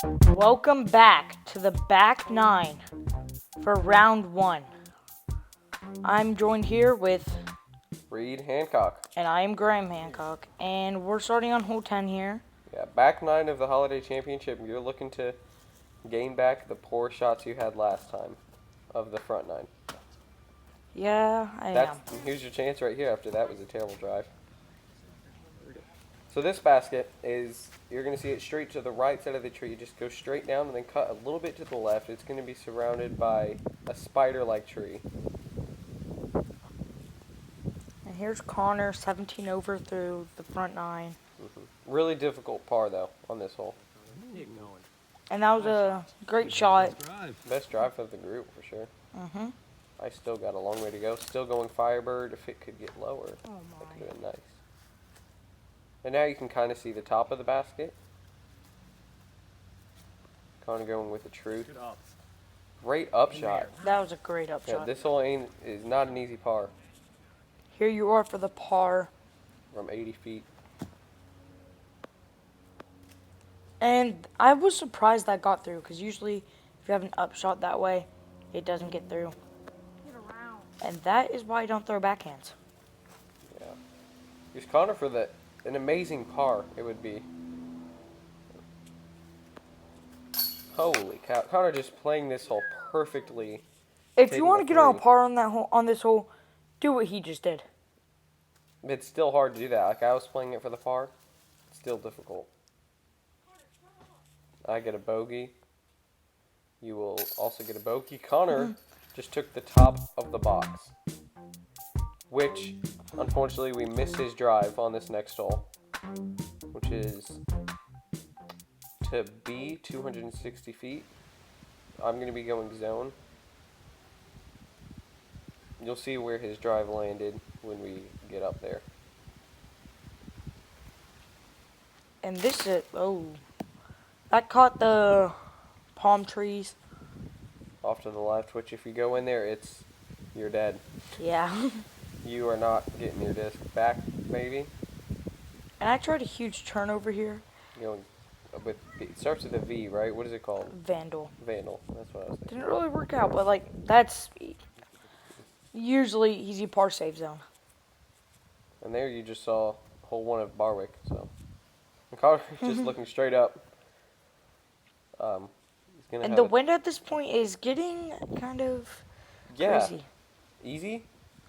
Welcome back to the back nine for round one. I'm joined here with, Reed Hancock. and I am Graham Hancock, and we're starting on hole 10 here. Yeah, back nine of the Holiday Championship. You're looking to gain back the poor shots you had last time of the front nine. Yeah, I am. Here's your chance right here after that was a terrible drive. So this basket is, you're going to see it straight to the right side of the tree. Just go straight down and then cut a little bit to the left. It's going to be surrounded by a spider-like tree. And here's Connor, 17 over through the front nine. Really difficult par, though, on this hole. And that was a great shot. Best drive of the group, for sure. I still got a long way to go. Still going Firebird. If it could get lower, that could have been nice. And now you can kind of see the top of the basket. Kind of going with the truth. Great upshot. That was a great Yeah, upshot. this hole is not an easy par Here you are for the par. from 80 feet. And I was surprised that got through, because usually if you have an upshot that way, it doesn't get through. And that is why I don't throw backhands. Yeah. Here's Connor for an amazing par. It would be. Holy cow! Connor just playing this hole perfectly. If you Taking want a to get on a three. par on that hole, on this hole, do what he just did. It's still hard to do that. Like I was playing it for the par. It's still difficult. I get a bogey. You will also get a bogey. Connor just took the top of the box, which unfortunately we missed his drive on this next hole, which is to be 260 feet. I'm going to be going zone. You'll see where his drive landed when we get up there. And this is, that caught the palm trees. Off to the left, which if you go in there, you're dead. Yeah. You are not getting your disc back, maybe. And I tried a huge turnover here. But it starts with a V, right? What is it called? Vandal. Vandal. That's what I was thinking. Didn't really work out, but that's usually easy par save zone. And there you just saw hole one of Barwick. So, and Connor just looking straight up. He's gonna And have the wind at this point is getting kind of crazy. Easy,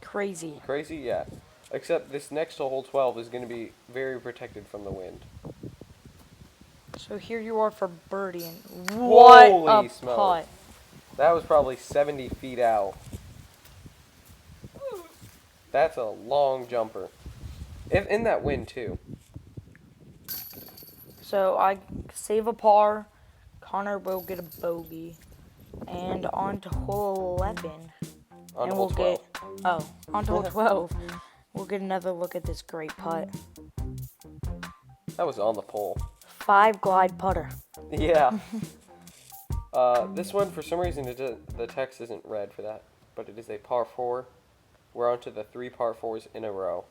Crazy. crazy, yeah. Except this next hole 12, is going to be very protected from the wind. So here you are for birdie. And what Holy a smokes. putt. That was probably 70 feet out. That's a long jumper. In that wind, too. So I save a par. Connor will get a bogey. And on to hole 11. On and hole we'll 12. on to hole 12. We'll get another look at this great putt. That was on the pole. 5 glide putter. Yeah. This one, for some reason, the text isn't red for that, but it is a par 4. We're on to the 3 par 4s in a row.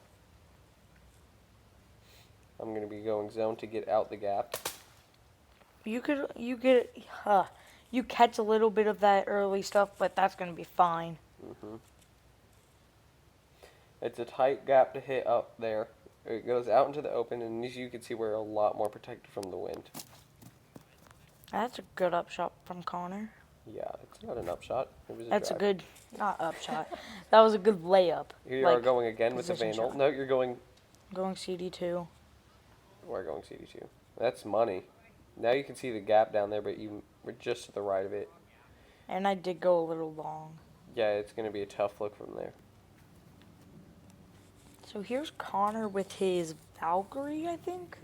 I'm going to be going zone to get out the gap. You catch a little bit of that early stuff, but that's going to be fine. It's a tight gap to hit up there. It goes out into the open, and as you can see, we're a lot more protected from the wind. That's a good upshot from Connor. Yeah, it's not an upshot. It was a That's drive. a good, not upshot. That was a good layup. Here you are going again with the position Vandal. shot. No, you're going... Going CD2. We're going CD2. That's money. Now you can see the gap down there, but you were just to the right of it. And I did go a little long. Yeah, it's going to be a tough look from there. So here's Connor with his Valkyrie, I think.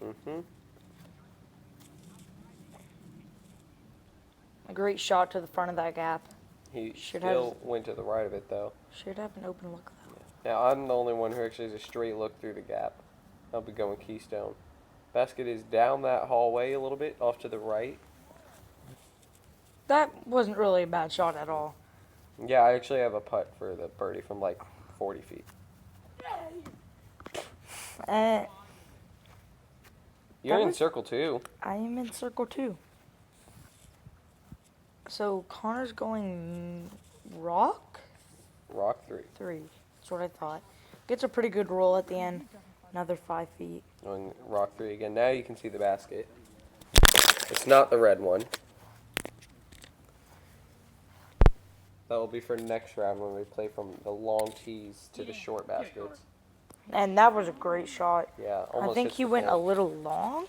A great shot to the front of that gap. He Should still went to the right of it, though. Should have an open look, though. Now, I'm the only one who actually has a straight look through the gap. I'll be going Keystone. Basket is down that hallway a little bit, off to the right. That wasn't really a bad shot at all. Yeah, I actually have a putt for the birdie from like 40 feet. Uh, You're That in was- circle 2. I am in circle 2. So Connor's going rock Rock 3. 3. That's what I thought. Gets a pretty good roll at the end. Another 5 feet. Going rock 3 again. Now you can see the basket. It's not the red one. That will be for next round when we play from the long tees to the short baskets. And that was a great shot. Yeah, I almost think hits he the went a pole. little long.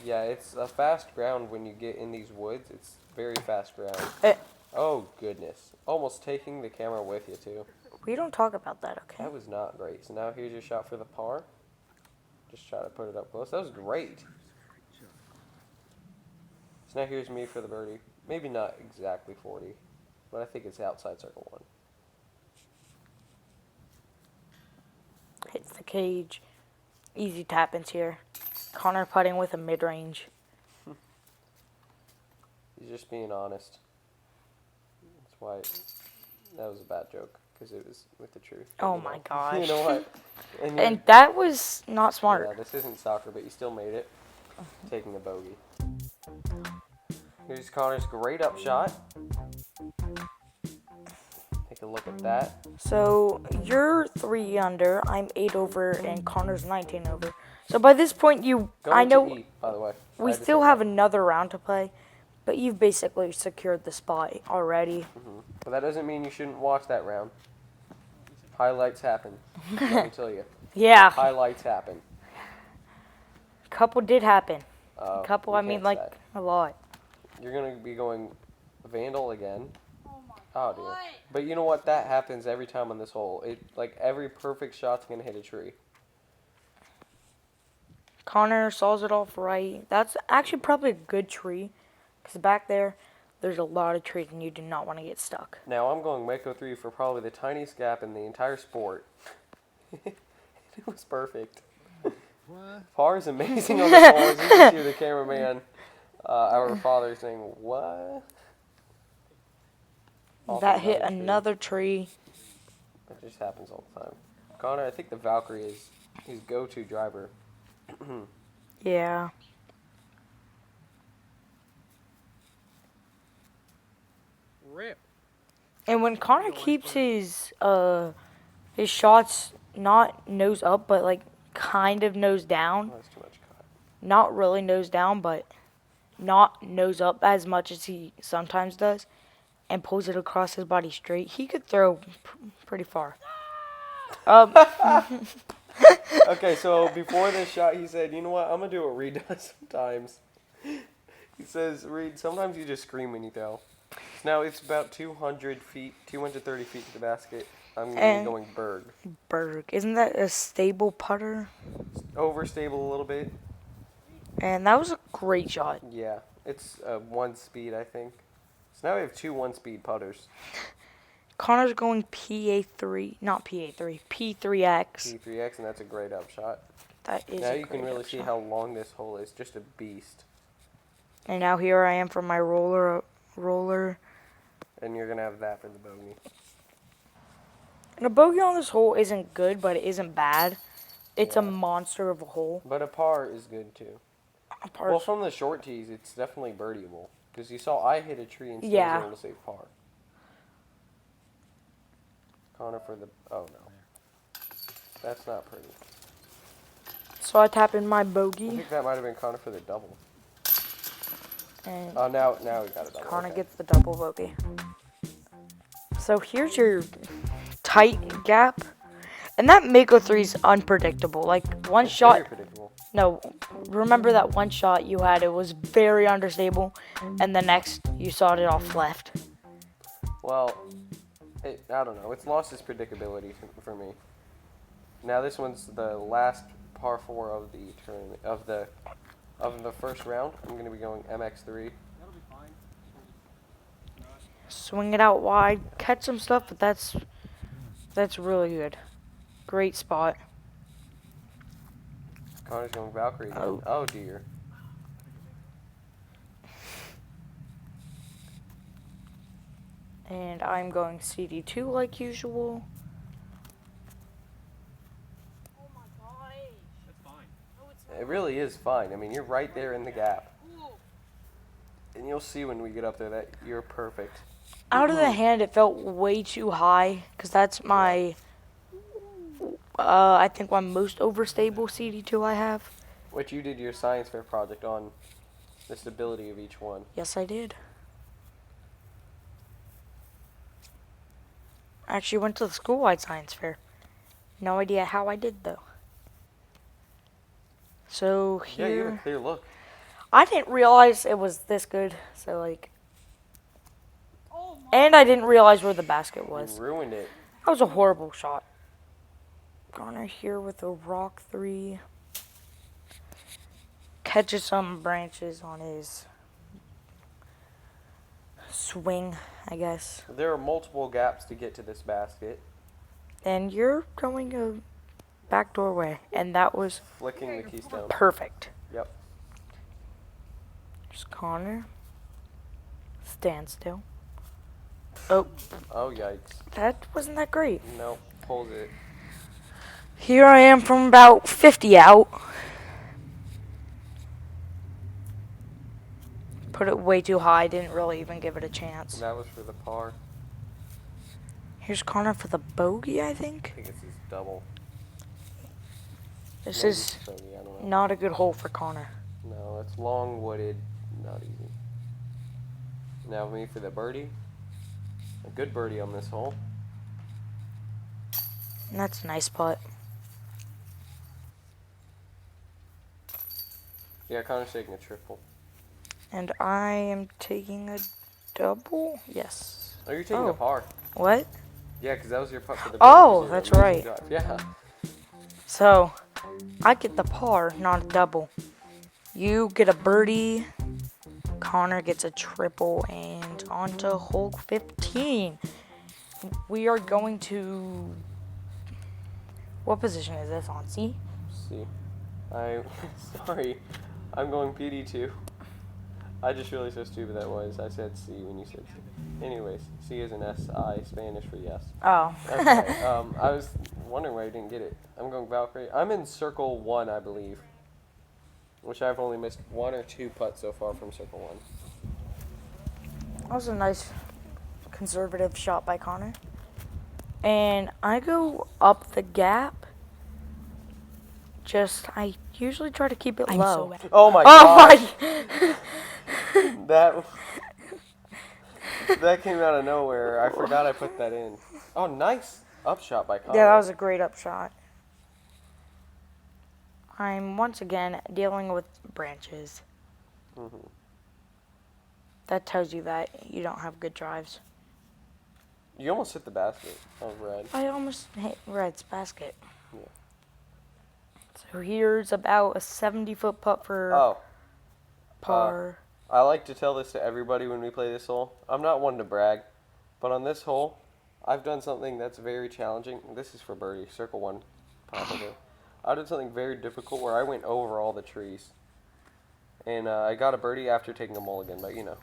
Yeah, it's a fast ground when you get in these woods. It's very fast ground. Eh. Oh, goodness. Almost taking the camera with you, too. We don't talk about that, okay? That was not great. So now here's your shot for the par. Just try to put it up close. That was great. So now here's me for the birdie. Maybe not exactly 40, but I think it's outside circle 1. Hits the cage. Easy tap-ins here. Connor putting with a mid-range. He's just being honest. That's why that was a bad joke, because it was with the truth. Oh You my know. gosh. You know what? And, And that was not smart. yeah, this isn't soccer, but you still made it. Taking a bogey. Here's Connor's great up shot. Take a look at that. So you're 3 under, I'm 8 over, and Connor's 19 over. So by this point, Going I know to E, by the way. I we had to still say have that. another round to play, but you've basically secured the spot already. But that doesn't mean you shouldn't watch that round. Highlights happen. Let me tell you. Yeah, Highlights happen. couple did happen. Couple, you I mean, can't like say. a lot. You're going to be going Vandal again. Oh my Oh, god. dear. But you know what? That happens every time on this hole. Like, every perfect shot's going to hit a tree. Connor saws it off right. That's actually probably a good tree, because back there's a lot of trees, and you do not want to get stuck. Now, I'm going Mako 3 for probably the tiniest gap in the entire sport. It was perfect. Par is amazing on this hole. As you can see the cameraman, our father saying, what? Off That hit another tree. another tree. It just happens all the time. Connor, I think the Valkyrie is his go-to driver. Yeah. Rip. And when Connor keeps his shots not nose up, but like kind of nose down, Oh, that's too much cut. not really nose down, but not nose up as much as he sometimes does, and pulls it across his body straight, he could throw pretty far. Okay, so before this shot, he said, you know what, I'm going to do what Reed does sometimes. He says, Reed, sometimes you just scream when you throw. Now, it's about 230 feet to the basket. I'm going to And- be going Berg. Berg, isn't that a stable putter? Overstable a little bit. And that was a great shot. Yeah, it's 1 speed, I think. So now we have 2 1-speed putters. Connor's going PA3, not PA3, P3X. P3X, and that's a great up shot. That is Now a you can great really up see shot. how long this hole is. Just a beast. And now here I am for my roller. And you're going to have that for the bogey. And a bogey on this hole isn't good, but it isn't bad. It's a Yeah. monster of a hole. But a par is good, too. Par- Well, from the short tees, it's definitely birdieable. Because you saw I hit a tree and still Yeah. was able to save par. Connor for the... Oh, no. That's not pretty. So I tap in my I bogey, think that might have been Connor for the double. and Oh, now we got a double. Connor okay. gets the double bogey. So here's your tight gap. And that Mako 3 is unpredictable. Like, one It's shot... very predictable. No, remember that one shot you had? It was very understable, and the next you sawed it off left. Well, I don't know. It's lost its predictability for me. Now this one's the last par 4 of the tournament of the first round. I'm going to be going MX3. Swing it out wide, catch some stuff, but that's really good. Great spot. Connor's going Valkyrie again. Oh. Oh dear. And I'm going CD2 like usual. Oh my gosh. That's fine. No, it's not. It really is fine. I mean, you're right there in the gap. Ooh. And you'll see when we get up there that you're perfect. Out of the hand, it felt way too high because that's my, I think my most overstable CD2 I have. Which you did your science fair project on the stability of each one. Yes, I did. I actually went to the school-wide science fair. No idea how I did though. So Yeah, you have a here, clear look. I didn't realize it was this good. So like, Oh my. and I didn't realize where the basket You was. ruined it. That was a horrible shot. Connor here with a rock 3. Catches some branches on his swing, I guess. There are multiple gaps to get to this basket. And you're going a back doorway, and that was Flicking the keystone. perfect. Yep. There's Connor. Stand still. Oh, Oh, yikes. that wasn't that great. Nope. Pulls it. Here I am from about 50 out. Put it way too high, didn't really even give it a chance. That was for the par. Here's Connor for the bogey, I I think. think it's his double. This Maybe is it's bogey, I don't know. not a good hole for Connor. No, it's long wooded. Not easy. Now me for the birdie. A good birdie on this hole. And that's a nice putt. Yeah, Connor's taking a triple. And I am taking a double? Yes. Oh, you're taking Oh. a par. What? Yeah, because that was your putt for the Oh, birdie, 'cause that's you had an amazing right. drive. Yeah. So, I get the par, not a double. You get a birdie. Connor gets a triple, and on to hole 15. We are going to. What position is this on? C? See, sorry, I'm going PD2. I just realized how stupid that was. I said C when you said C. Anyways, C is an S-I, Spanish for yes. Oh. Okay, I was wondering why I didn't get it. I'm going Valkyrie. I'm in circle 1, I believe. Which I've only missed 1 or 2 putts so far from circle 1. That was a nice conservative shot by Connor. And I go up the gap. I usually try to keep it low. Oh my Oh gosh. my! That came out of nowhere. I forgot I put that in. Oh, nice upshot by Connor. Yeah, that was a great upshot. I'm once again dealing with branches. Mhm. That tells you that you don't have good drives. You almost hit the basket of red. I almost hit Red's basket. Yeah. So here's about a 70-foot putt for Oh, par. I like to tell this to everybody when we play this hole. I'm not one to brag, but on this hole, I've done something that's very challenging. This is for birdie, circle 1, probably. I did something very difficult where I went over all the trees. And I got a birdie after taking a mulligan, but you know.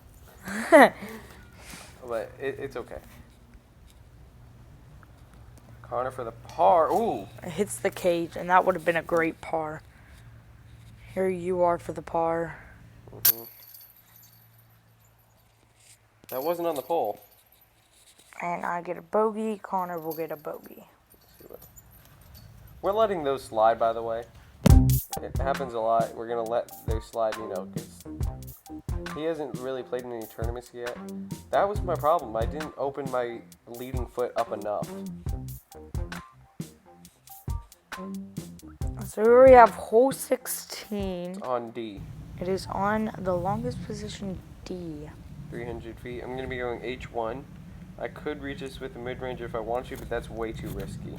But it's okay. Connor for the par. Ooh. It hits the cage, and that would have been a great par. Here you are for the par. Mhm. That wasn't on the pole. And I get a bogey. Connor will get a bogey. We're letting those slide, by the way. It happens a lot. We're going to let those slide, you know, because he hasn't really played in any tournaments yet. That was my problem. I didn't open my leading foot up enough. So here we have hole 16. On D, It is on the longest position, D. 300 feet. I'm going to be going H1. I could reach this with the mid-range if I want to, but that's way too risky.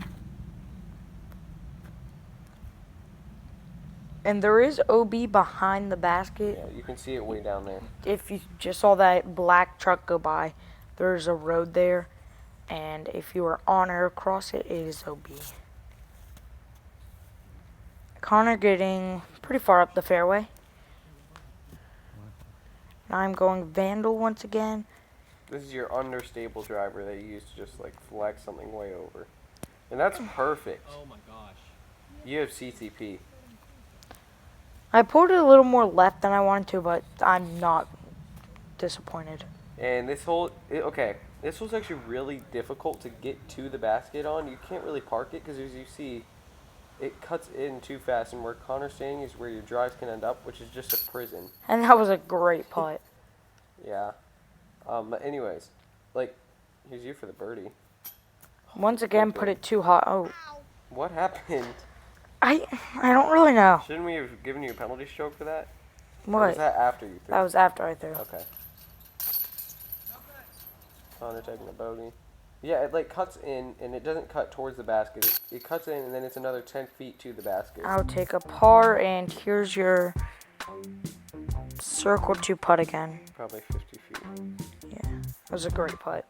And there is OB behind the basket. Yeah, you can see it way down there. If you just saw that black truck go by, there's a road there. And if you are on or across it, it is OB. Connor getting pretty far up the fairway. And I'm going Vandal once again. This is your understable driver that you use to just like flex something way over. And that's perfect. Oh my gosh. You have CTP. I pulled it a little more left than I wanted to, but I'm not disappointed. And this hole, okay, this was actually really difficult to get to the basket on. You can't really park it because as you see, it cuts in too fast, and where Connor's standing is where your drives can end up, which is just a prison. And that was a great putt. Yeah. But anyways, like, here's you for the birdie. Once again, put it too high. Oh, What happened? I don't really know. Shouldn't we have given you a penalty stroke for that? Or was What? that after you threw? That was after I threw. Okay. Connor taking a bogey. Yeah, it like cuts in, and it doesn't cut towards the basket. It cuts in, and then it's another 10 feet to the basket. I'll take a par, and here's your circle to putt again. Probably 50 feet. Yeah, it was a great putt.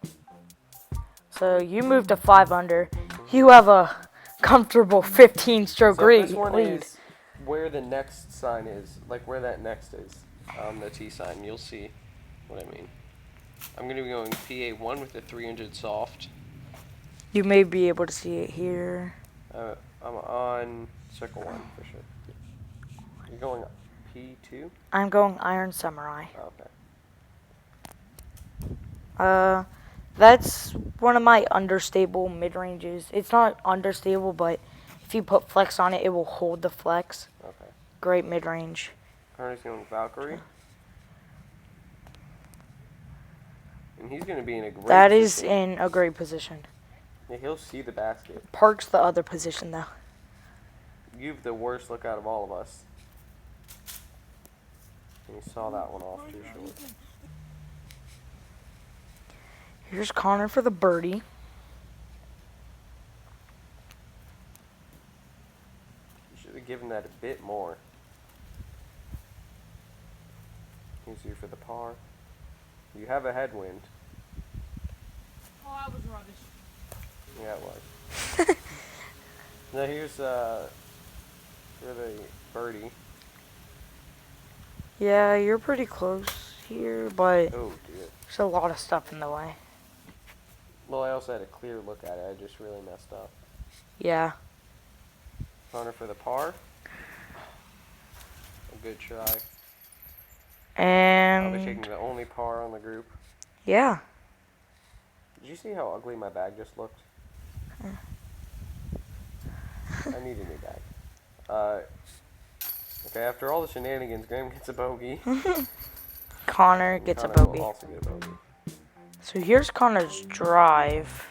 So you moved to 5 under. You have a comfortable 15-stroke So this one lead. is where the next sign is, like where that next is, the T sign. You'll see what I mean. I'm going to be going PA1 with the 300 soft. You may be able to see it here. I'm on circle 1 for sure. You're going P2? I'm going Iron Samurai. Oh, okay. That's one of my understable mid-ranges. It's not understable, but if you put flex on it, it will hold the flex. Okay. Great mid-range. Connor's going Valkyrie. And he's going to be in a great That is position. in a great position. Yeah, he'll see the basket. Park's the other position, though. You've the worst look out of all of us. And you saw that one off too short. Here's Connor for the birdie. You should have given that a bit more. Here's you for the par. You have a headwind. Oh, that was rubbish. Yeah, it was. Now here's for the birdie. Yeah, you're pretty close here, but Oh dear. there's a lot of stuff in the way. Well, I also had a clear look at it. I just really messed up. Yeah. Connor for the par. A good try. I'll be taking And the only par on the group. yeah. Did you see how ugly my bag just looked? I need a new bag. Okay, after all the shenanigans, Graham gets a bogey. Connor gets a Connor will bogey. also get a bogey. So here's Connor's drive.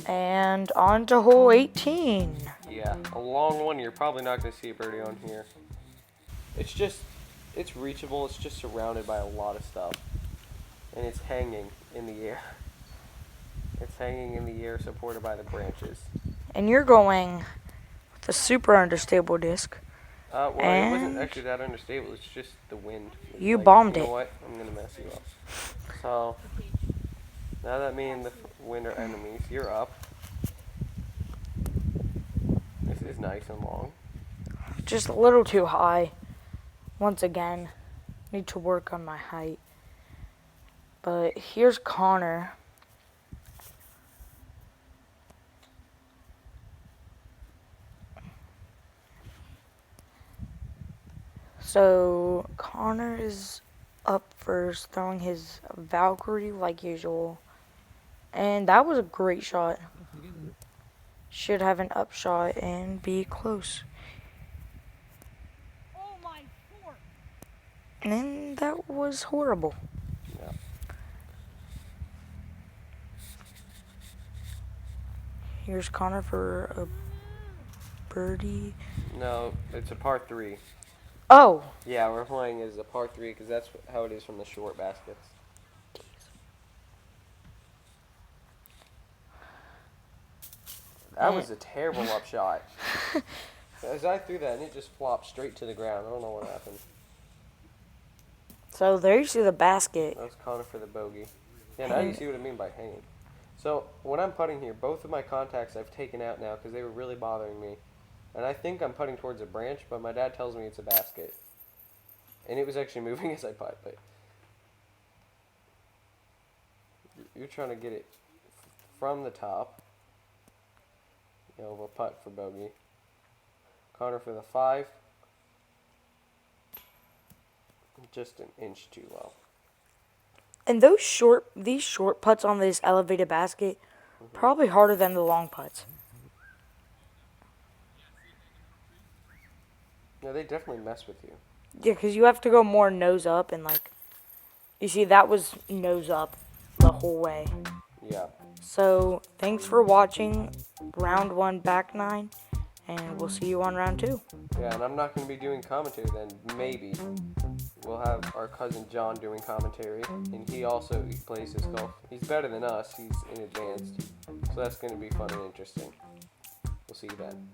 And on to hole 18. Yeah, a long one. You're probably not going to see a birdie on here. It's just, it's reachable. It's just surrounded by a lot of stuff. And it's hanging in the air. It's hanging in the air supported by the branches. And you're going with a super understable disc. Well, it wasn't And- actually that unstable. It's just the wind. It's You like, bombed you it. know what? I'm going to mess you up. So, now that me and the wind are enemies, you're up. This is nice and long. Just a little too high. Once again, need to work on my height. But here's Connor. So Connor is up first, throwing his Valkyrie like usual. And that was a great shot. Should have an upshot and be close. Oh my fork. And that was horrible. Yeah. Here's Connor for a birdie. No, it's a par 3. Oh, Yeah, we're playing as a par 3 because that's how it is from the short baskets. That was a terrible upshot. As I threw that, and it just flopped straight to the ground. I don't know what happened. so there you see the basket. That was Connor for the bogey. Yeah, now you see what I mean by hanging. So when I'm putting here, both of my contacts I've taken out now because they were really bothering me. And I think I'm putting towards a branch, but my dad tells me it's a basket. And it was actually moving as I putt, but you're trying to get it from the top. You know, we'll putt for bogey. Connor for the 5. Just an inch too low. And these short putts on this elevated basket, probably harder than the long putts. Yeah, they definitely mess with you. Yeah, because you have to go more nose up and like, you see that was nose up the whole way. Yeah. So thanks for watching round 1 back 9, and we'll see you on round 2. Yeah, and I'm not going to be doing commentary then. Maybe. We'll have our cousin John doing commentary, and he plays his golf. He's better than us. He's in advanced. So that's going to be fun and interesting. We'll see you then.